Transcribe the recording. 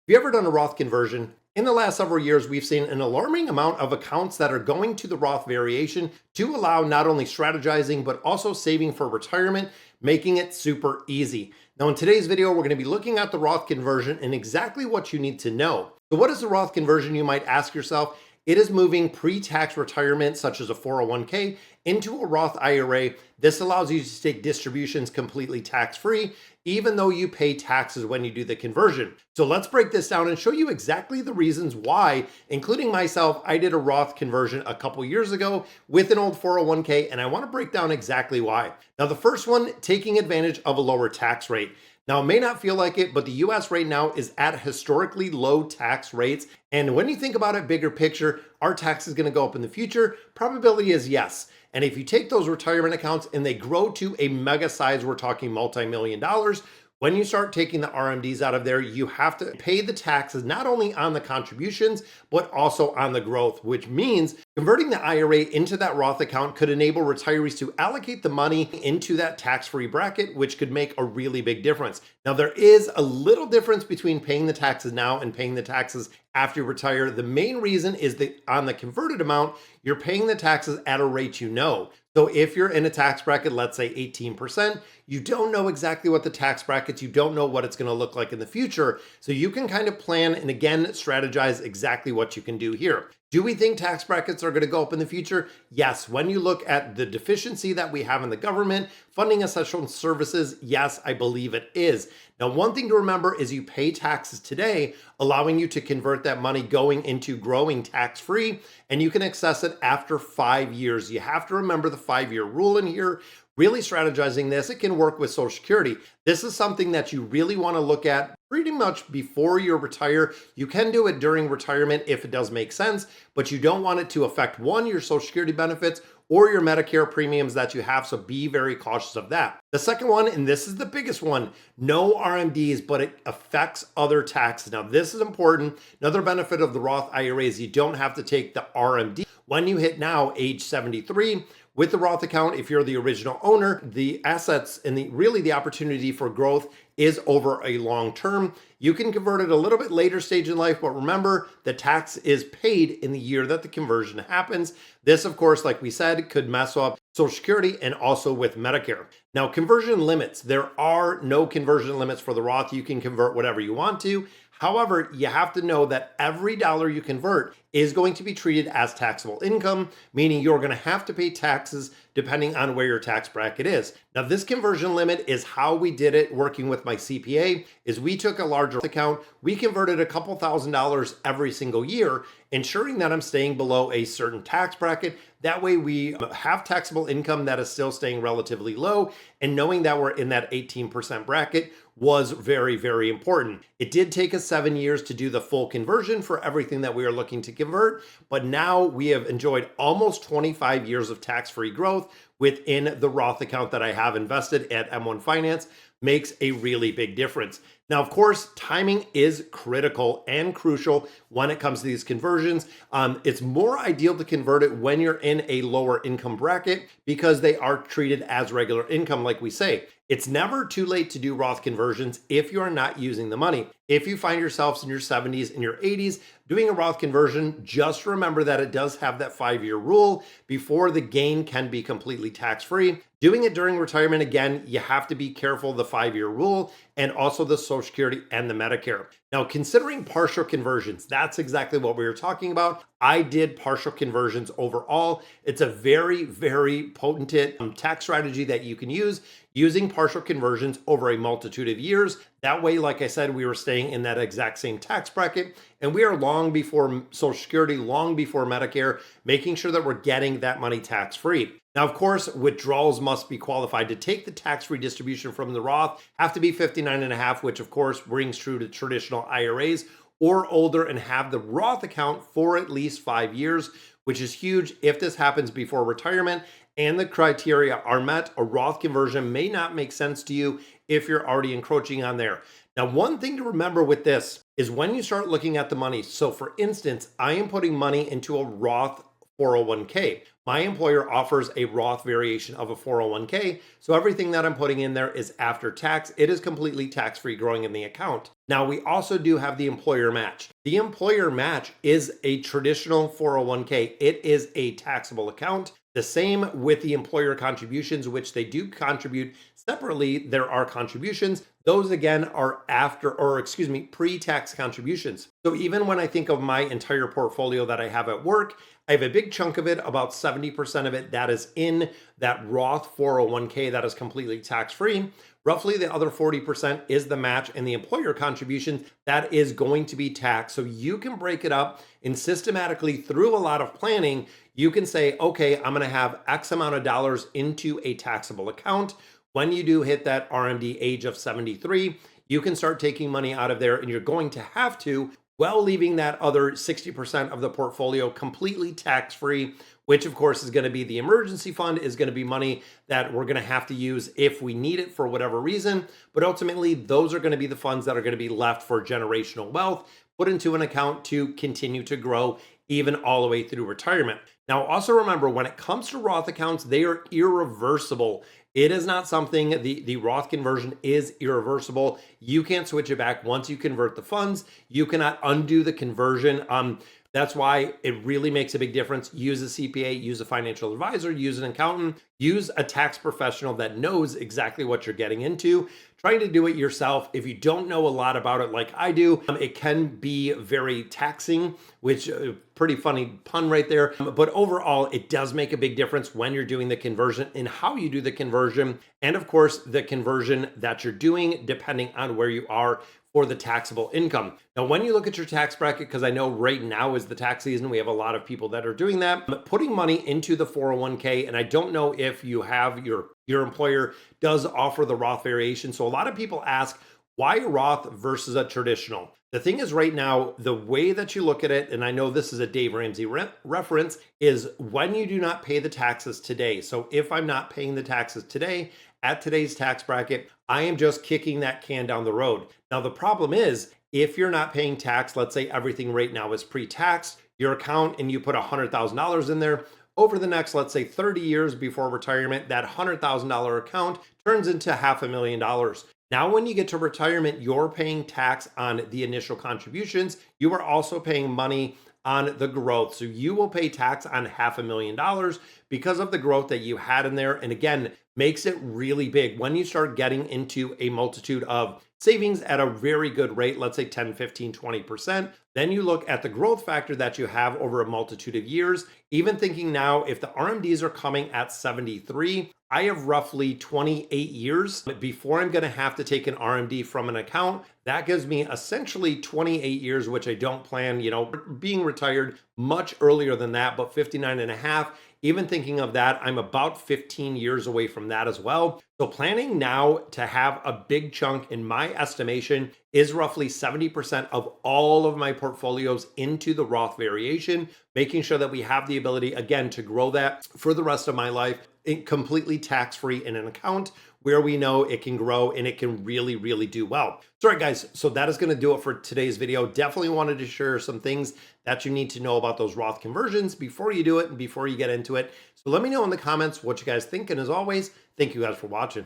you ever done a Roth conversion? In the last several years, we've seen an alarming amount of accounts that are going to the Roth variation to allow not only strategizing, but also saving for retirement, making it super easy. Now, in today's video, we're going to be looking at the Roth conversion and exactly what you need to know. So what is the Roth conversion, you might ask yourself? It is moving pre-tax retirement, such as a 401k, into a Roth IRA. This allows you to take distributions completely tax-free, even though you pay taxes when you do the conversion. So let's break this down and show you exactly the reasons why, including myself. I did a Roth conversion a couple years ago with an old 401k, and I want to break down exactly why. Now, the first one, taking advantage of a lower tax rate. Now, it may not feel like it, but the US right now is at historically low tax rates. And when you think about it, bigger picture, are taxes going to go up in the future? Probability is yes. And if you take those retirement accounts and they grow to a mega size, we're talking multi-million dollars, when you start taking the RMDs out of there, you have to pay the taxes not only on the contributions, but also on the growth, which means converting the IRA into that Roth account could enable retirees to allocate the money into that tax-free bracket, which could make a really big difference. Now, there is a little difference between paying the taxes now and paying the taxes after you retire. The main reason is that on the converted amount, you're paying the taxes at a rate you know. So if you're in a tax bracket, let's say 18%, you don't know exactly what the tax brackets, you don't know what it's going to look like in the future. So you can kind of plan and again, strategize exactly what you can do here. Do we think tax brackets are going to go up in the future? Yes. When you look at the deficiency that we have in the government, funding essential services, yes, I believe it is. Now, one thing to remember is you pay taxes today, allowing you to convert that money going into growing tax-free, and you can access it after 5 years. You have to remember the 5-year rule in here. Really strategizing this, it can work with Social Security. This is something that you really want to look at pretty much before you retire. You can do it during retirement if it does make sense, but you don't want it to affect one, your Social Security benefits or your Medicare premiums that you have. So be very cautious of that. The second one, and this is the biggest one, no RMDs, but it affects other taxes. Now, this is important. Another benefit of the Roth IRA is you don't have to take the RMD when you hit now age 73. With the Roth account, if you're the original owner, the assets and the opportunity for growth is over a long term. You can convert it a little bit later stage in life, but remember the tax is paid in the year that the conversion happens. This, of course, like we said, could mess up Social Security and also with Medicare. Now, conversion limits. There are no conversion limits for the Roth. You can convert whatever you want to. However, you have to know that every dollar you convert is going to be treated as taxable income, meaning you're going to have to pay taxes depending on where your tax bracket is. Now, this conversion limit is how we did it working with my CPA, is we took a larger account, we converted a couple $1,000s every single year, ensuring that I'm staying below a certain tax bracket. That way we have taxable income that is still staying relatively low, and knowing that we're in that 18% bracket was very, very important. It did take us 7 years to do the full conversion for everything that we are looking to convert, but now we have enjoyed almost 25 years of tax-free growth within the Roth account that I have invested at M1 Finance. Makes a really big difference. Now, of course, timing is critical and crucial when it comes to these conversions. It's more ideal to convert it when you're in a lower income bracket because they are treated as regular income, like we say. It's never too late to do Roth conversions if you're not using the money. If you find yourselves in your 70s and your 80s doing a Roth conversion, just remember that it does have that 5-year rule before the gain can be completely tax-free. Doing it during retirement, again, you have to be careful of the 5-year rule and also the Social Security and the Medicare. Now, considering partial conversions, that's exactly what we were talking about. I did partial conversions overall. It's a very, very potent tax strategy that you can use using partial conversions over a multitude of years. That way, like I said, we were staying in that exact same tax bracket, and we are long before Social Security, long before Medicare, making sure that we're getting that money tax-free. Now, of course, withdrawals must be qualified to take the tax-free distribution from the Roth, have to be 59.5, which of course rings true to traditional IRAs or older, and have the Roth account for at least 5 years, which is huge. If this happens before retirement and the criteria are met, a Roth conversion may not make sense to you if you're already encroaching on there. Now, one thing to remember with this is when you start looking at the money. So for instance, I am putting money into a Roth 401k. my employer offers a Roth variation of a 401k. So everything that I'm putting in there is after tax. It is completely tax-free growing in the account. Now, we also do have the employer match. The employer match is a traditional 401k. It is a taxable account. The same with the employer contributions, which they do contribute separately. There are contributions. Those again are pre-tax contributions. So even when I think of my entire portfolio that I have at work, I have a big chunk of it, about 70% of it, that is in that Roth 401k that is completely tax-free. Roughly the other 40% is the match and the employer contribution that is going to be taxed. So you can break it up and systematically through a lot of planning, you can say, okay, I'm going to have X amount of dollars into a taxable account. When you do hit that RMD age of 73, you can start taking money out of there, and you're going to have to, while leaving that other 60% of the portfolio completely tax-free, which of course is going to be the emergency fund, is going to be money that we're going to have to use if we need it for whatever reason. But ultimately, those are going to be the funds that are going to be left for generational wealth, put into an account to continue to grow even all the way through retirement. Now, also remember, when it comes to Roth accounts, they are irreversible. It is not something, the Roth conversion is irreversible. You can't switch it back. Once you convert the funds, you cannot undo the conversion. That's why it really makes a big difference. Use a CPA, use a financial advisor, use an accountant, use a tax professional that knows exactly what you're getting into. Trying to do it yourself, if you don't know a lot about it like I do, it can be very taxing, which pretty funny pun right there. But overall, it does make a big difference when you're doing the conversion and how you do the conversion. And of course, the conversion that you're doing depending on where you are for the taxable income. Now, when you look at your tax bracket, because I know right now is the tax season, we have a lot of people that are doing that, but putting money into the 401k, and I don't know if you have your employer does offer the Roth variation. So a lot of people ask, why a Roth versus a traditional? The thing is right now, the way that you look at it, and I know this is a Dave Ramsey reference, is when you do not pay the taxes today. So if I'm not paying the taxes today, at today's tax bracket, I am just kicking that can down the road. Now, the problem is if you're not paying tax, let's say everything right now is pre-tax, your account, and you put $100,000 in there, over the next, let's say 30 years before retirement, that $100,000 account turns into $500,000. Now, when you get to retirement, you're paying tax on the initial contributions. You are also paying money on the growth. So you will pay tax on $500,000 because of the growth that you had in there. And again, makes it really big when you start getting into a multitude of savings at a very good rate, let's say 10, 15, 20%. Then you look at the growth factor that you have over a multitude of years. Even thinking now, if the RMDs are coming at 73, I have roughly 28 years before I'm going to have to take an RMD from an account. That gives me essentially 28 years, which I don't plan, being retired much earlier than that, but 59 and a half. Even thinking of that, I'm about 15 years away from that as well. So planning now to have a big chunk, in my estimation, is roughly 70% of all of my portfolios into the Roth variation, making sure that we have the ability, again, to grow that for the rest of my life, completely tax-free in an account where we know it can grow and it can really, really do well. So, all right, guys, so that is going to do it for today's video. Definitely wanted to share some things that you need to know about those Roth conversions before you do it and before you get into it. So let me know in the comments what you guys think. And as always, thank you guys for watching.